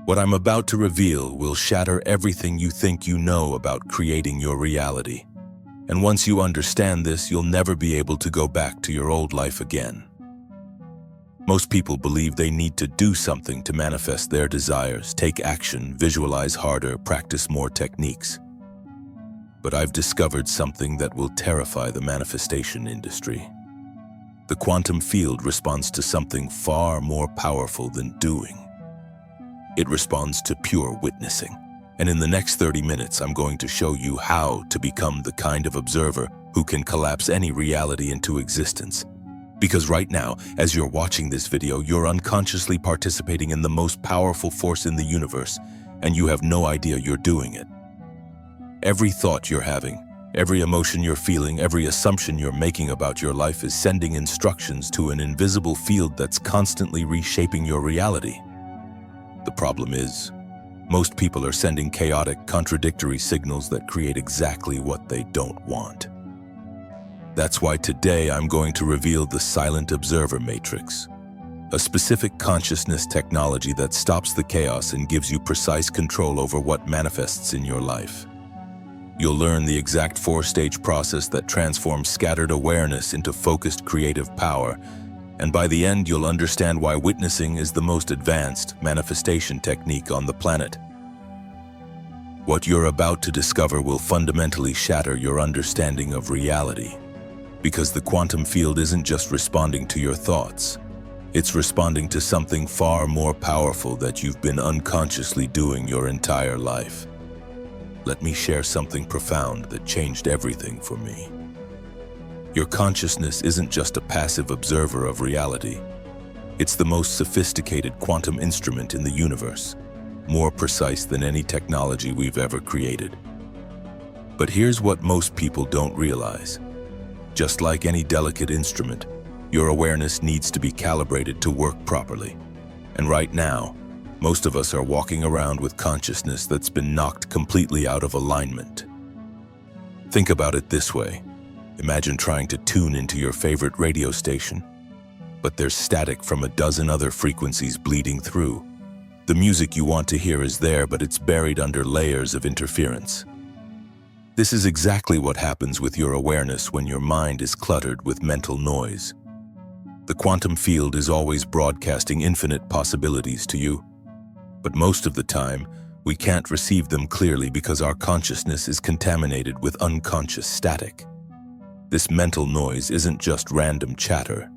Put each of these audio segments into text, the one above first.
What I'm about to reveal will shatter everything you think you know about creating your reality. And once you understand this, you'll never be able to go back to your old life again. Most people believe they need to do something to manifest their desires, take action, visualize harder, practice more techniques. But I've discovered something that will terrify the manifestation industry. The quantum field responds to something far more powerful than doing. It responds to pure witnessing. And in the next 30 minutes, I'm going to show you how to become the kind of observer who can collapse any reality into existence. Because right now, as you're watching this video, you're unconsciously participating in the most powerful force in the universe, and you have no idea you're doing it. Every thought you're having, every emotion you're feeling, every assumption you're making about your life is sending instructions to an invisible field that's constantly reshaping your reality. The problem is, most people are sending chaotic, contradictory signals that create exactly what they don't want. That's why today I'm going to reveal the Silent Observer Matrix, a specific consciousness technology that stops the chaos and gives you precise control over what manifests in your life. You'll learn the exact 4-stage process that transforms scattered awareness into focused creative power, and by the end you'll understand why witnessing is the most advanced manifestation technique on the planet. What you're about to discover will fundamentally shatter your understanding of reality. Because the quantum field isn't just responding to your thoughts, it's responding to something far more powerful that you've been unconsciously doing your entire life. Let me share something profound that changed everything for me. Your consciousness isn't just a passive observer of reality. It's the most sophisticated quantum instrument in the universe, more precise than any technology we've ever created. But here's what most people don't realize. Just like any delicate instrument, your awareness needs to be calibrated to work properly. And right now, most of us are walking around with consciousness that's been knocked completely out of alignment. Think about it this way. Imagine trying to tune into your favorite radio station, but there's static from a dozen other frequencies bleeding through. The music you want to hear is there, but it's buried under layers of interference. This is exactly what happens with your awareness when your mind is cluttered with mental noise. The quantum field is always broadcasting infinite possibilities to you, but most of the time, we can't receive them clearly because our consciousness is contaminated with unconscious static. This mental noise isn't just random chatter.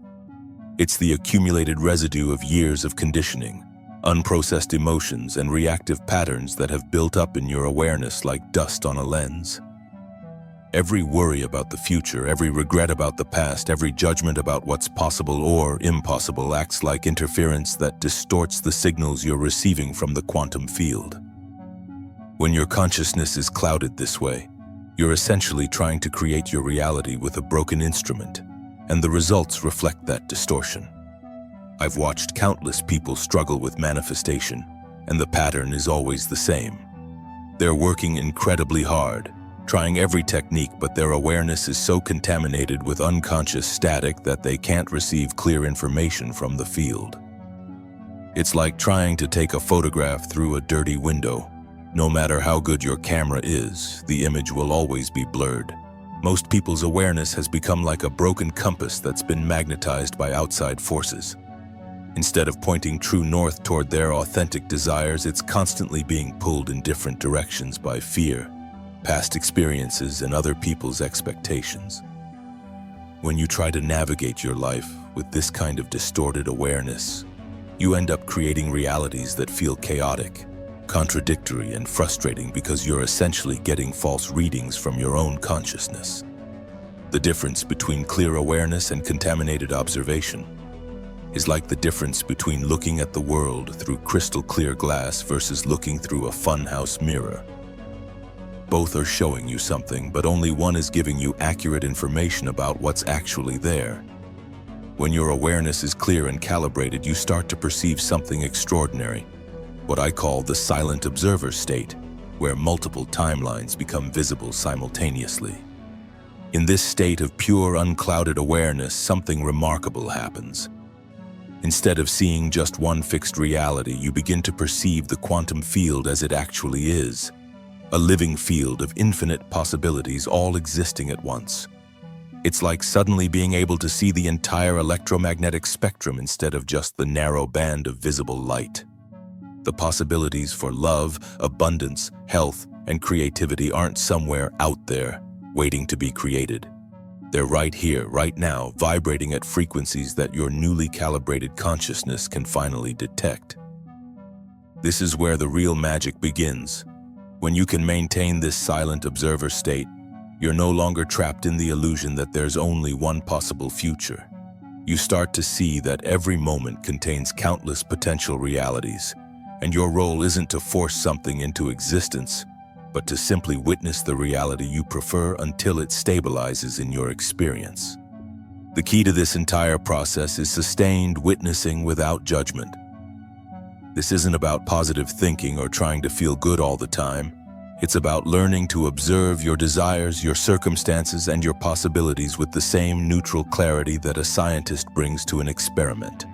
It's the accumulated residue of years of conditioning, unprocessed emotions, and reactive patterns that have built up in your awareness like dust on a lens. Every worry about the future, every regret about the past, every judgment about what's possible or impossible acts like interference that distorts the signals you're receiving from the quantum field. When your consciousness is clouded this way, you're essentially trying to create your reality with a broken instrument, and the results reflect that distortion. I've watched countless people struggle with manifestation, and the pattern is always the same. They're working incredibly hard, trying every technique, but their awareness is so contaminated with unconscious static that they can't receive clear information from the field. It's like trying to take a photograph through a dirty window. No matter how good your camera is, the image will always be blurred. Most people's awareness has become like a broken compass that's been magnetized by outside forces. Instead of pointing true north toward their authentic desires, it's constantly being pulled in different directions by fear, past experiences, and other people's expectations. When you try to navigate your life with this kind of distorted awareness, you end up creating realities that feel chaotic, contradictory, and frustrating because you're essentially getting false readings from your own consciousness. The difference between clear awareness and contaminated observation is like the difference between looking at the world through crystal clear glass versus looking through a funhouse mirror. Both are showing you something, but only one is giving you accurate information about what's actually there. When your awareness is clear and calibrated, you start to perceive something extraordinary, what I call the silent observer state, where multiple timelines become visible simultaneously. In this state of pure, unclouded awareness, something remarkable happens. Instead of seeing just one fixed reality, you begin to perceive the quantum field as it actually is, a living field of infinite possibilities all existing at once. It's like suddenly being able to see the entire electromagnetic spectrum instead of just the narrow band of visible light. The possibilities for love, abundance, health, and creativity aren't somewhere out there, waiting to be created. They're right here, right now, vibrating at frequencies that your newly calibrated consciousness can finally detect. This is where the real magic begins. When you can maintain this silent observer state, you're no longer trapped in the illusion that there's only one possible future. You start to see that every moment contains countless potential realities, and your role isn't to force something into existence, but to simply witness the reality you prefer until it stabilizes in your experience. The key to this entire process is sustained witnessing without judgment. This isn't about positive thinking or trying to feel good all the time. It's about learning to observe your desires, your circumstances, and your possibilities with the same neutral clarity that a scientist brings to an experiment.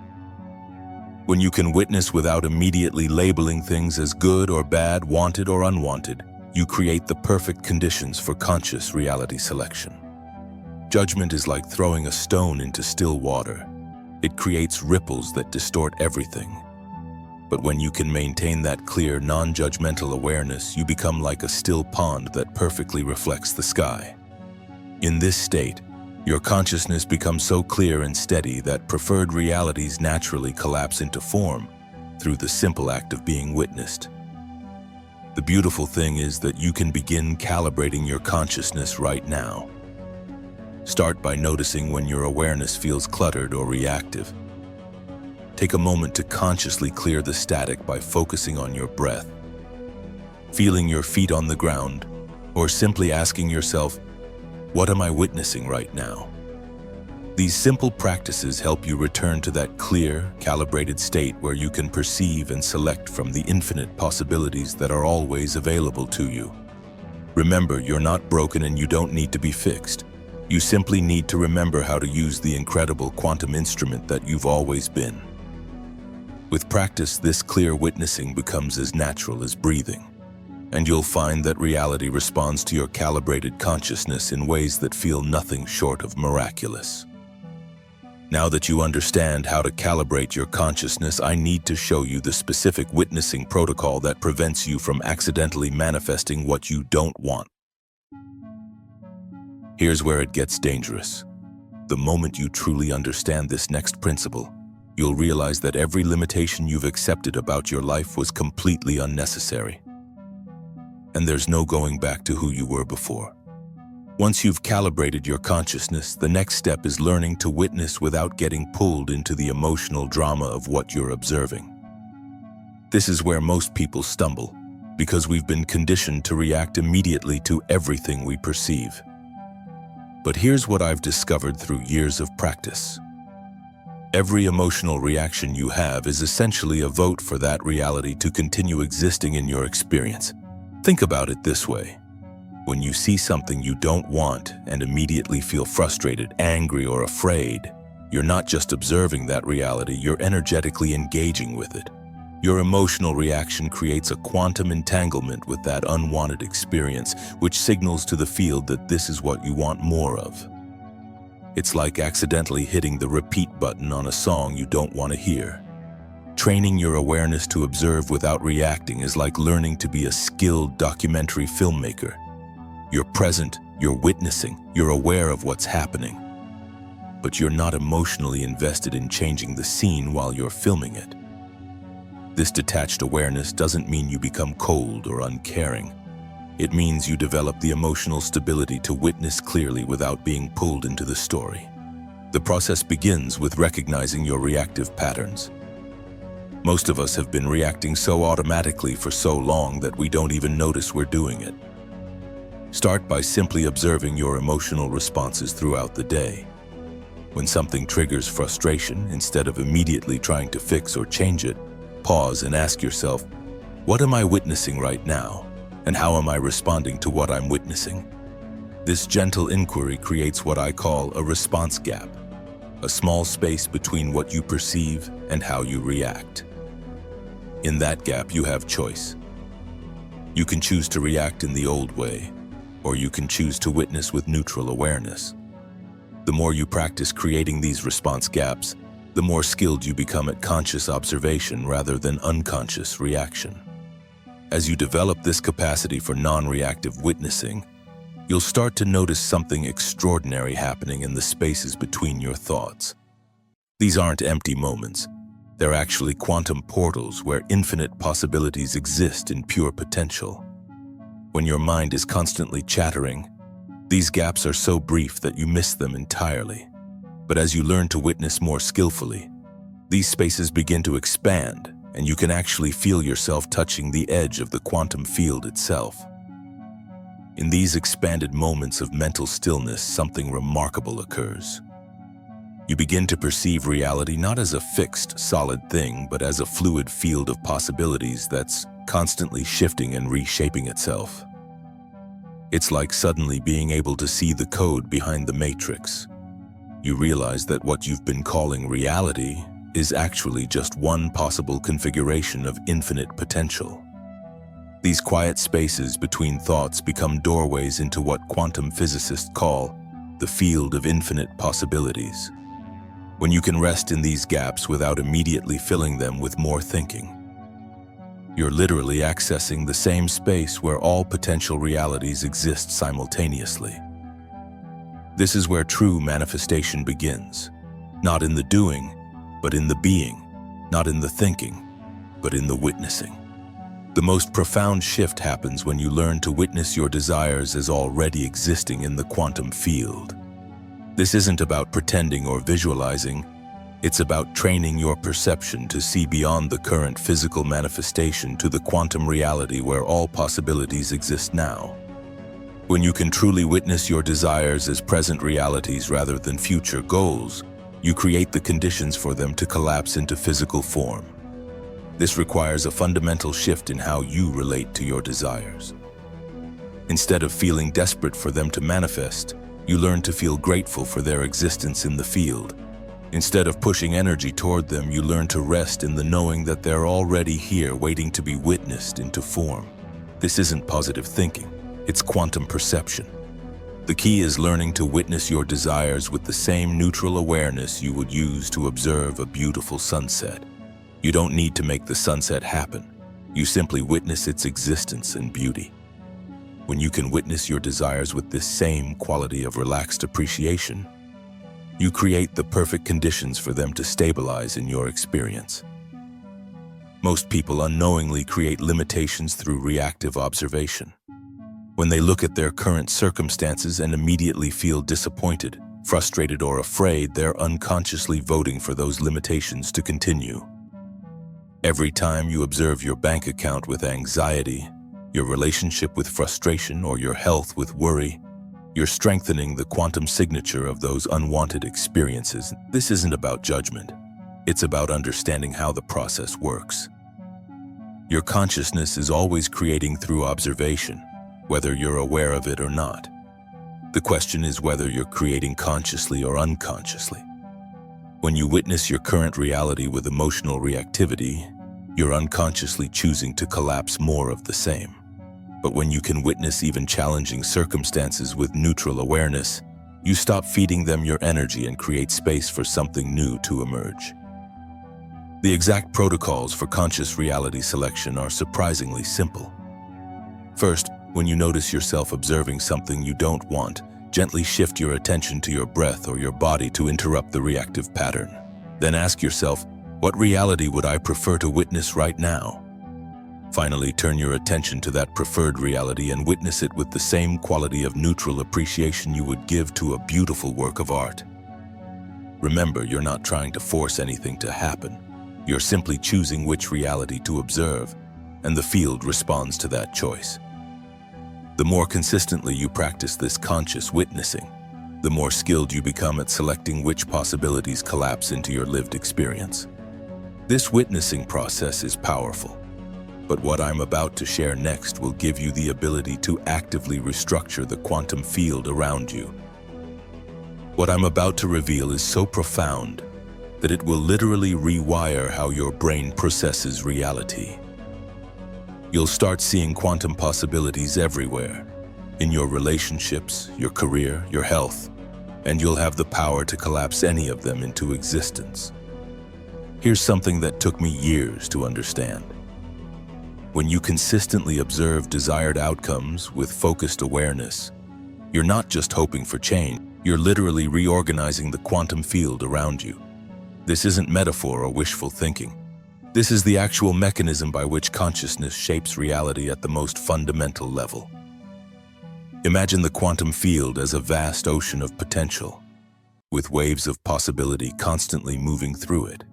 When you can witness without immediately labeling things as good or bad, wanted or unwanted, you create the perfect conditions for conscious reality selection. Judgment is like throwing a stone into still water. It creates ripples that distort everything. But when you can maintain that clear, non-judgmental awareness, you become like a still pond that perfectly reflects the sky. In this state, your consciousness becomes so clear and steady that preferred realities naturally collapse into form through the simple act of being witnessed. The beautiful thing is that you can begin calibrating your consciousness right now. Start by noticing when your awareness feels cluttered or reactive. Take a moment to consciously clear the static by focusing on your breath, feeling your feet on the ground, or simply asking yourself, what am I witnessing right now? These simple practices help you return to that clear, calibrated state where you can perceive and select from the infinite possibilities that are always available to you. Remember, you're not broken and you don't need to be fixed. You simply need to remember how to use the incredible quantum instrument that you've always been. With practice, this clear witnessing becomes as natural as breathing, and you'll find that reality responds to your calibrated consciousness in ways that feel nothing short of miraculous. Now that you understand how to calibrate your consciousness, I need to show you the specific witnessing protocol that prevents you from accidentally manifesting what you don't want. Here's where it gets dangerous. The moment you truly understand this next principle, you'll realize that every limitation you've accepted about your life was completely unnecessary. And there's no going back to who you were before. Once you've calibrated your consciousness, the next step is learning to witness without getting pulled into the emotional drama of what you're observing. This is where most people stumble, because we've been conditioned to react immediately to everything we perceive. But here's what I've discovered through years of practice. Every emotional reaction you have is essentially a vote for that reality to continue existing in your experience. Think about it this way. When you see something you don't want and immediately feel frustrated, angry, or afraid, you're not just observing that reality, you're energetically engaging with it. Your emotional reaction creates a quantum entanglement with that unwanted experience, which signals to the field that this is what you want more of. It's like accidentally hitting the repeat button on a song you don't want to hear. Training your awareness to observe without reacting is like learning to be a skilled documentary filmmaker. You're present, you're witnessing, you're aware of what's happening. But you're not emotionally invested in changing the scene while you're filming it. This detached awareness doesn't mean you become cold or uncaring. It means you develop the emotional stability to witness clearly without being pulled into the story. The process begins with recognizing your reactive patterns. Most of us have been reacting so automatically for so long that we don't even notice we're doing it. Start by simply observing your emotional responses throughout the day. When something triggers frustration, instead of immediately trying to fix or change it, pause and ask yourself, what am I witnessing right now? And how am I responding to what I'm witnessing? This gentle inquiry creates what I call a response gap. a small space between what you perceive and how you react. In that gap, you have choice. You can choose to react in the old way, or you can choose to witness with neutral awareness. The more you practice creating these response gaps, the more skilled you become at conscious observation rather than unconscious reaction. As you develop this capacity for non-reactive witnessing, you'll start to notice something extraordinary happening in the spaces between your thoughts. These aren't empty moments. They're actually quantum portals where infinite possibilities exist in pure potential. When your mind is constantly chattering, these gaps are so brief that you miss them entirely. But as you learn to witness more skillfully, these spaces begin to expand, and you can actually feel yourself touching the edge of the quantum field itself. In these expanded moments of mental stillness, something remarkable occurs. You begin to perceive reality not as a fixed, solid thing, but as a fluid field of possibilities that's constantly shifting and reshaping itself. It's like suddenly being able to see the code behind the matrix. You realize that what you've been calling reality is actually just one possible configuration of infinite potential. These quiet spaces between thoughts become doorways into what quantum physicists call the field of infinite possibilities. When you can rest in these gaps without immediately filling them with more thinking, you're literally accessing the same space where all potential realities exist simultaneously. This is where true manifestation begins, not in the doing, but in the being, not in the thinking, but in the witnessing. The most profound shift happens when you learn to witness your desires as already existing in the quantum field. This isn't about pretending or visualizing. It's about training your perception to see beyond the current physical manifestation to the quantum reality where all possibilities exist now. When you can truly witness your desires as present realities rather than future goals, you create the conditions for them to collapse into physical form. This requires a fundamental shift in how you relate to your desires. Instead of feeling desperate for them to manifest, you learn to feel grateful for their existence in the field. Instead of pushing energy toward them, you learn to rest in the knowing that they're already here waiting to be witnessed into form. This isn't positive thinking, it's quantum perception. The key is learning to witness your desires with the same neutral awareness you would use to observe a beautiful sunset. You don't need to make the sunset happen. You simply witness its existence and beauty. When you can witness your desires with this same quality of relaxed appreciation, you create the perfect conditions for them to stabilize in your experience. Most people unknowingly create limitations through reactive observation. When they look at their current circumstances and immediately feel disappointed, frustrated, or afraid, they're unconsciously voting for those limitations to continue. Every time you observe your bank account with anxiety, your relationship with frustration, or your health with worry, you're strengthening the quantum signature of those unwanted experiences. This isn't about judgment. It's about understanding how the process works. Your consciousness is always creating through observation, whether you're aware of it or not. The question is whether you're creating consciously or unconsciously. When you witness your current reality with emotional reactivity, you're unconsciously choosing to collapse more of the same. But when you can witness even challenging circumstances with neutral awareness, you stop feeding them your energy and create space for something new to emerge. The exact protocols for conscious reality selection are surprisingly simple. First, when you notice yourself observing something you don't want, gently shift your attention to your breath or your body to interrupt the reactive pattern. Then ask yourself, what reality would I prefer to witness right now? Finally, turn your attention to that preferred reality and witness it with the same quality of neutral appreciation you would give to a beautiful work of art. Remember, you're not trying to force anything to happen. You're simply choosing which reality to observe, and the field responds to that choice. The more consistently you practice this conscious witnessing, the more skilled you become at selecting which possibilities collapse into your lived experience. This witnessing process is powerful. But what I'm about to share next will give you the ability to actively restructure the quantum field around you. What I'm about to reveal is so profound that it will literally rewire how your brain processes reality. You'll start seeing quantum possibilities everywhere, in your relationships, your career, your health, and you'll have the power to collapse any of them into existence. Here's something that took me years to understand. When you consistently observe desired outcomes with focused awareness, you're not just hoping for change, you're literally reorganizing the quantum field around you. This isn't metaphor or wishful thinking. This is the actual mechanism by which consciousness shapes reality at the most fundamental level. Imagine the quantum field as a vast ocean of potential, with waves of possibility constantly moving through it.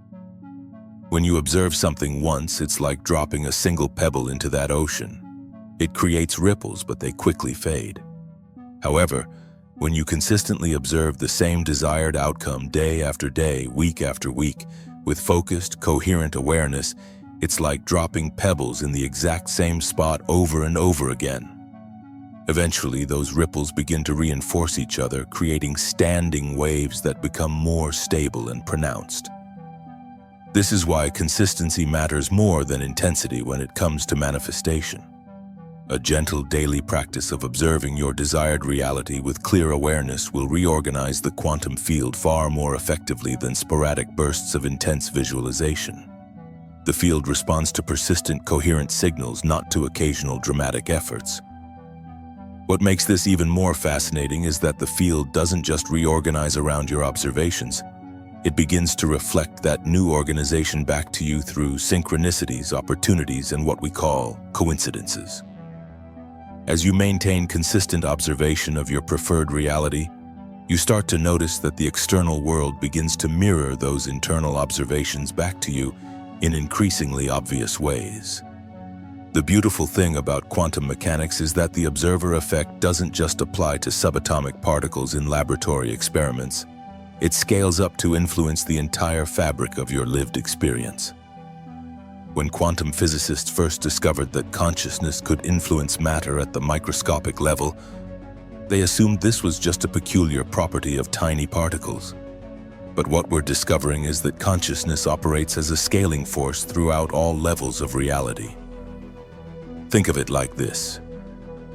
When you observe something once, it's like dropping a single pebble into that ocean. It creates ripples, but they quickly fade. However, when you consistently observe the same desired outcome day after day, week after week, with focused, coherent awareness, it's like dropping pebbles in the exact same spot over and over again. Eventually, those ripples begin to reinforce each other, creating standing waves that become more stable and pronounced. This is why consistency matters more than intensity when it comes to manifestation. A gentle daily practice of observing your desired reality with clear awareness will reorganize the quantum field far more effectively than sporadic bursts of intense visualization. The field responds to persistent, coherent signals, not to occasional dramatic efforts. What makes this even more fascinating is that the field doesn't just reorganize around your observations. It begins to reflect that new organization back to you through synchronicities, opportunities, and what we call coincidences. As you maintain consistent observation of your preferred reality, you start to notice that the external world begins to mirror those internal observations back to you in increasingly obvious ways. The beautiful thing about quantum mechanics is that the observer effect doesn't just apply to subatomic particles in laboratory experiments. It scales up to influence the entire fabric of your lived experience. When quantum physicists first discovered that consciousness could influence matter at the microscopic level, they assumed this was just a peculiar property of tiny particles. But what we're discovering is that consciousness operates as a scaling force throughout all levels of reality. Think of it like this.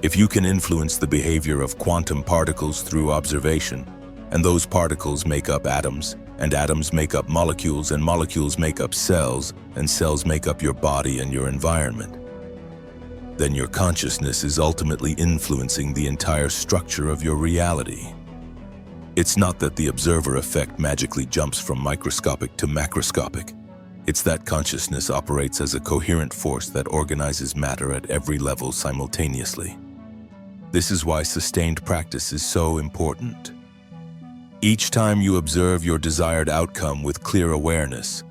If you can influence the behavior of quantum particles through observation, and those particles make up atoms, and atoms make up molecules, and molecules make up cells, and cells make up your body and your environment, then your consciousness is ultimately influencing the entire structure of your reality. It's not that the observer effect magically jumps from microscopic to macroscopic. It's that consciousness operates as a coherent force that organizes matter at every level simultaneously. This is why sustained practice is so important. Each time you observe your desired outcome with clear awareness,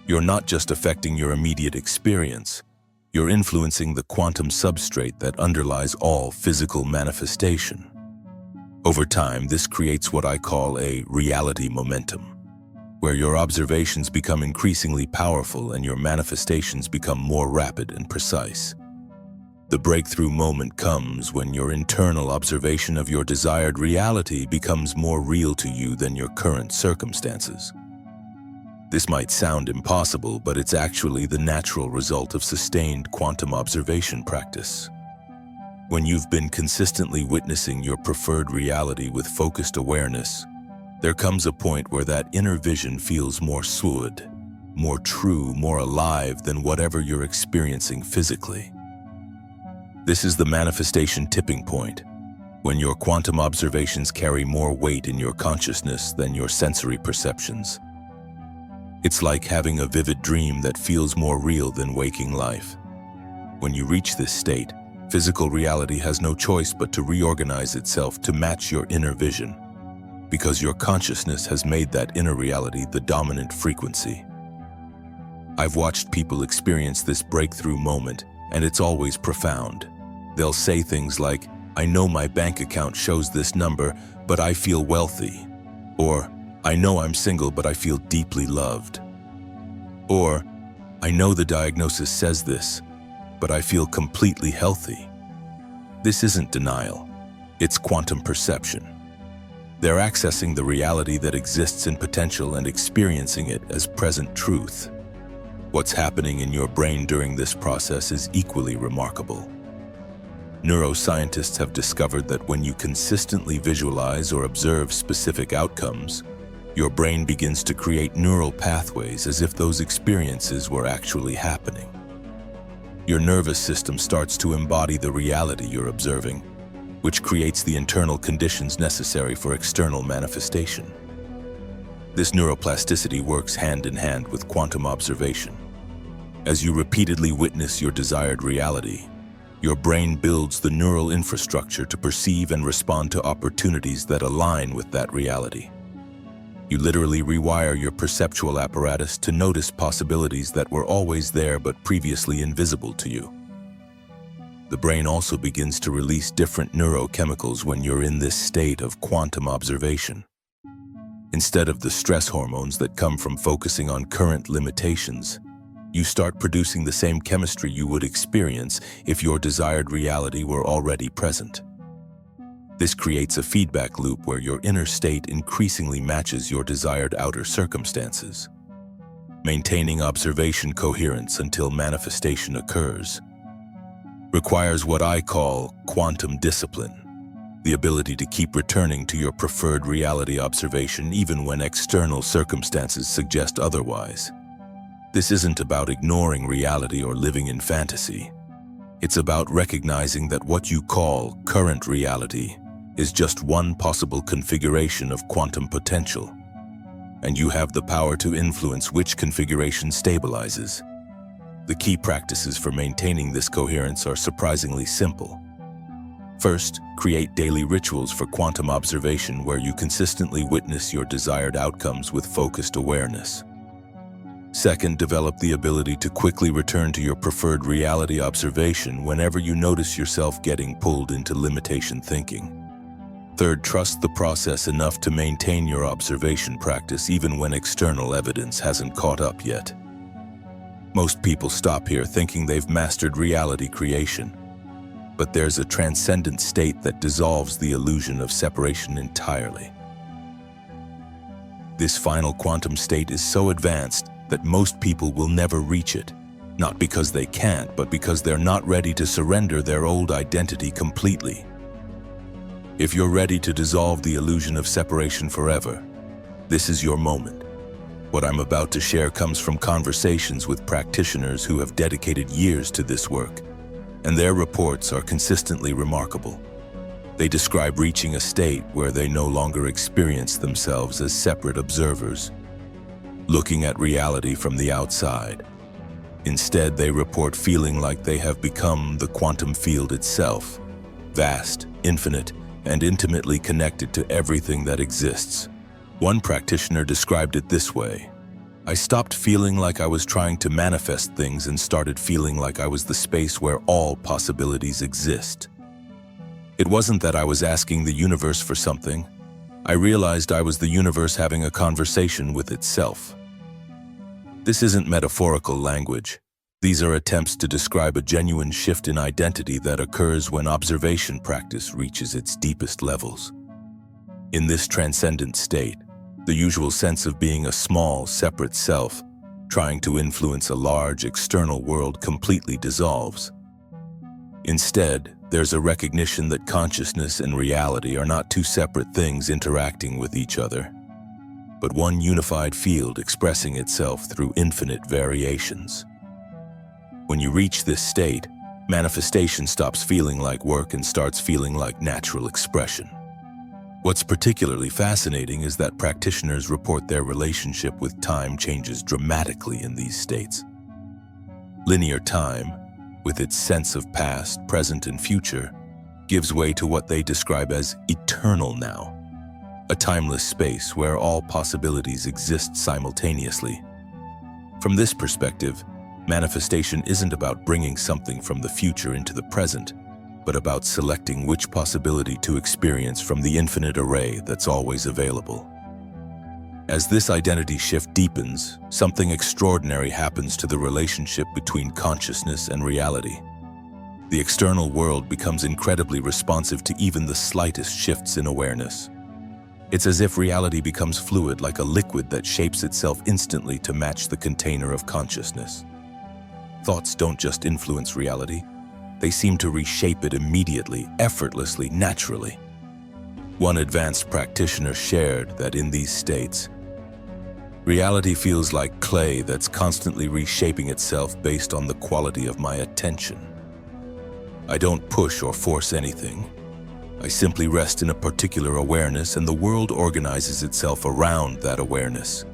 you're not just affecting your immediate experience, you're influencing the quantum substrate that underlies all physical manifestation. Over time, this creates what I call a reality momentum, where your observations become increasingly powerful and your manifestations become more rapid and precise. The breakthrough moment comes when your internal observation of your desired reality becomes more real to you than your current circumstances. This might sound impossible, but it's actually the natural result of sustained quantum observation practice. When you've been consistently witnessing your preferred reality with focused awareness, there comes a point where that inner vision feels more fluid, more true, more alive than whatever you're experiencing physically. This is the manifestation tipping point, when your quantum observations carry more weight in your consciousness than your sensory perceptions. It's like having a vivid dream that feels more real than waking life. When you reach this state, physical reality has no choice but to reorganize itself to match your inner vision, because your consciousness has made that inner reality the dominant frequency. I've watched people experience this breakthrough moment, and it's always profound. They'll say things like, "I know my bank account shows this number, but I feel wealthy." Or, "I know I'm single, but I feel deeply loved." Or, "I know the diagnosis says this, but I feel completely healthy." This isn't denial, it's quantum perception. They're accessing the reality that exists in potential and experiencing it as present truth. What's happening in your brain during this process is equally remarkable. Neuroscientists have discovered that when you consistently visualize or observe specific outcomes, your brain begins to create neural pathways as if those experiences were actually happening. Your nervous system starts to embody the reality you're observing, which creates the internal conditions necessary for external manifestation. This neuroplasticity works hand in hand with quantum observation. As you repeatedly witness your desired reality, your brain builds the neural infrastructure to perceive and respond to opportunities that align with that reality. You literally rewire your perceptual apparatus to notice possibilities that were always there but previously invisible to you. The brain also begins to release different neurochemicals when you're in this state of quantum observation. Instead of the stress hormones that come from focusing on current limitations, you start producing the same chemistry you would experience if your desired reality were already present. This creates a feedback loop where your inner state increasingly matches your desired outer circumstances. Maintaining observation coherence until manifestation occurs requires what I call quantum discipline, the ability to keep returning to your preferred reality observation even when external circumstances suggest otherwise. This isn't about ignoring reality or living in fantasy. It's about recognizing that what you call current reality is just one possible configuration of quantum potential, and you have the power to influence which configuration stabilizes. The key practices for maintaining this coherence are surprisingly simple. First, create daily rituals for quantum observation where you consistently witness your desired outcomes with focused awareness. Second, develop the ability to quickly return to your preferred reality observation whenever you notice yourself getting pulled into limitation thinking. Third, trust the process enough to maintain your observation practice even when external evidence hasn't caught up yet. Most people stop here thinking they've mastered reality creation, but there's a transcendent state that dissolves the illusion of separation entirely. This final quantum state is so advanced that most people will never reach it, not because they can't, but because they're not ready to surrender their old identity completely. If you're ready to dissolve the illusion of separation forever, this is your moment. What I'm about to share comes from conversations with practitioners who have dedicated years to this work, and their reports are consistently remarkable. They describe reaching a state where they no longer experience themselves as separate observers, looking at reality from the outside. Instead, they report feeling like they have become the quantum field itself, vast, infinite, and intimately connected to everything that exists. One practitioner described it this way: I stopped feeling like I was trying to manifest things and started feeling like I was the space where all possibilities exist. It wasn't that I was asking the universe for something. I realized I was the universe having a conversation with itself. This isn't metaphorical language. These are attempts to describe a genuine shift in identity that occurs when observation practice reaches its deepest levels. In this transcendent state, the usual sense of being a small, separate self, trying to influence a large external world, completely dissolves. Instead, there's a recognition that consciousness and reality are not two separate things interacting with each other, but one unified field expressing itself through infinite variations. When you reach this state, manifestation stops feeling like work and starts feeling like natural expression. What's particularly fascinating is that practitioners report their relationship with time changes dramatically in these states. Linear time, with its sense of past, present, and future, gives way to what they describe as eternal now, a timeless space where all possibilities exist simultaneously. From this perspective, manifestation isn't about bringing something from the future into the present, but about selecting which possibility to experience from the infinite array that's always available. As this identity shift deepens, something extraordinary happens to the relationship between consciousness and reality. The external world becomes incredibly responsive to even the slightest shifts in awareness. It's as if reality becomes fluid, like a liquid that shapes itself instantly to match the container of consciousness. Thoughts don't just influence reality, they seem to reshape it immediately, effortlessly, naturally. One advanced practitioner shared that in these states, reality feels like clay that's constantly reshaping itself based on the quality of my attention. I don't push or force anything. I simply rest in a particular awareness, and the world organizes itself around that awareness.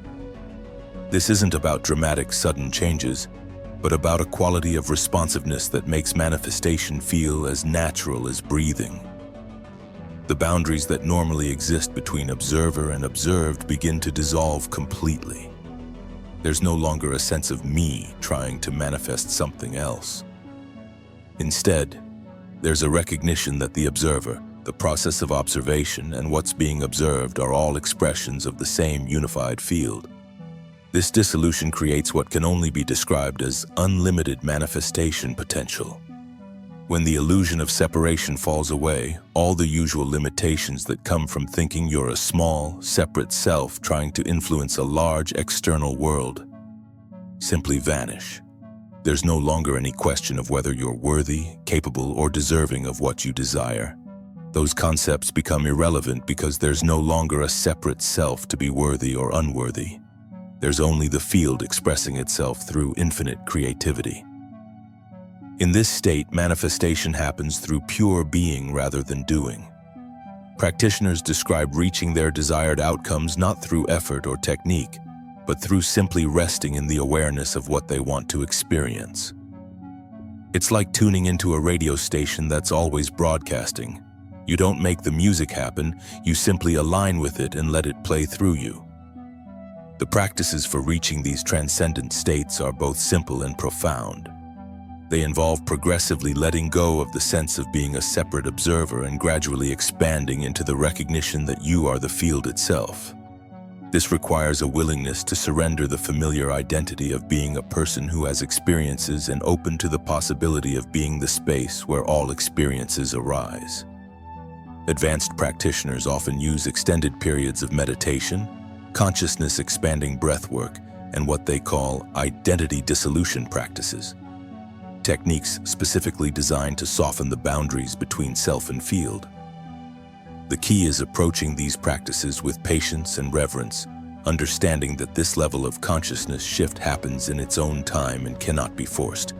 This isn't about dramatic, sudden changes, but about a quality of responsiveness that makes manifestation feel as natural as breathing. The boundaries that normally exist between observer and observed begin to dissolve completely. There's no longer a sense of me trying to manifest something else. Instead, there's a recognition that the observer, the process of observation, and what's being observed are all expressions of the same unified field. This dissolution creates what can only be described as unlimited manifestation potential. When the illusion of separation falls away, all the usual limitations that come from thinking you're a small, separate self trying to influence a large external world simply vanish. There's no longer any question of whether you're worthy, capable, or deserving of what you desire. Those concepts become irrelevant because there's no longer a separate self to be worthy or unworthy. There's only the field expressing itself through infinite creativity. In this state, manifestation happens through pure being rather than doing. Practitioners describe reaching their desired outcomes not through effort or technique, but through simply resting in the awareness of what they want to experience. It's like tuning into a radio station that's always broadcasting. You don't make the music happen, you simply align with it and let it play through you. The practices for reaching these transcendent states are both simple and profound. They involve progressively letting go of the sense of being a separate observer and gradually expanding into the recognition that you are the field itself. This requires a willingness to surrender the familiar identity of being a person who has experiences and open to the possibility of being the space where all experiences arise. Advanced practitioners often use extended periods of meditation, consciousness-expanding breathwork, and what they call identity dissolution practices. Techniques specifically designed to soften the boundaries between self and field. The key is approaching these practices with patience and reverence, understanding that this level of consciousness shift happens in its own time and cannot be forced.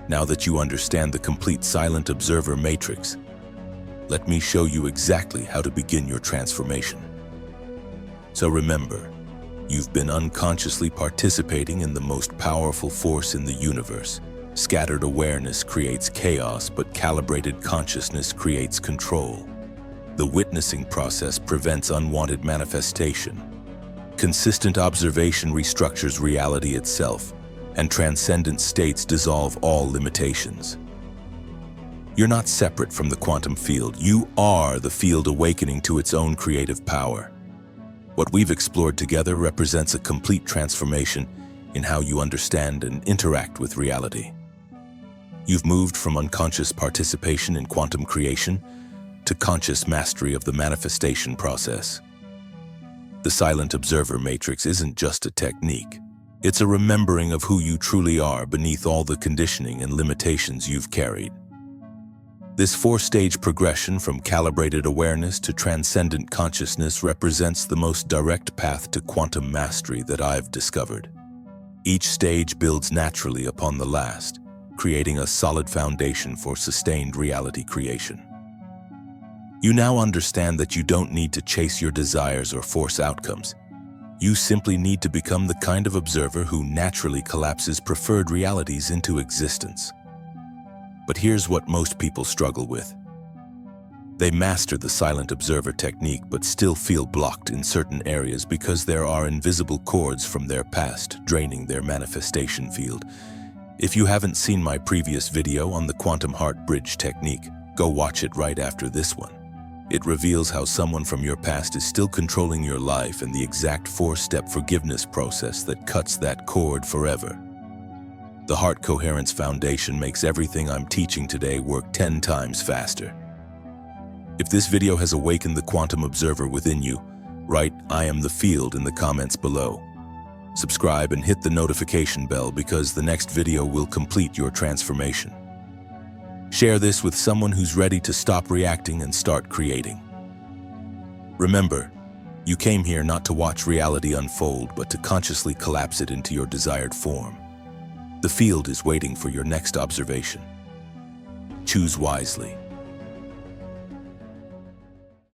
Now that you understand the complete silent observer matrix, let me show you exactly how to begin your transformation. So remember, you've been unconsciously participating in the most powerful force in the universe. Scattered awareness creates chaos, but calibrated consciousness creates control. The witnessing process prevents unwanted manifestation. Consistent observation restructures reality itself, and transcendent states dissolve all limitations. You're not separate from the quantum field. You are the field awakening to its own creative power. What we've explored together represents a complete transformation in how you understand and interact with reality. You've moved from unconscious participation in quantum creation to conscious mastery of the manifestation process. The silent observer matrix isn't just a technique. It's a remembering of who you truly are beneath all the conditioning and limitations you've carried. This four-stage progression from calibrated awareness to transcendent consciousness represents the most direct path to quantum mastery that I've discovered. Each stage builds naturally upon the last, creating a solid foundation for sustained reality creation. You now understand that you don't need to chase your desires or force outcomes. You simply need to become the kind of observer who naturally collapses preferred realities into existence. But here's what most people struggle with. They master the silent observer technique but still feel blocked in certain areas because there are invisible cords from their past draining their manifestation field. If you haven't seen my previous video on the Quantum Heart Bridge technique, go watch it right after this one. It reveals how someone from your past is still controlling your life and the exact four-step forgiveness process that cuts that cord forever. The Heart Coherence Foundation makes everything I'm teaching today work 10 times faster. If this video has awakened the quantum observer within you, write "I am the field" in the comments below. Subscribe and hit the notification bell because the next video will complete your transformation. Share this with someone who's ready to stop reacting and start creating. Remember, you came here not to watch reality unfold, but to consciously collapse it into your desired form. The field is waiting for your next observation. Choose wisely.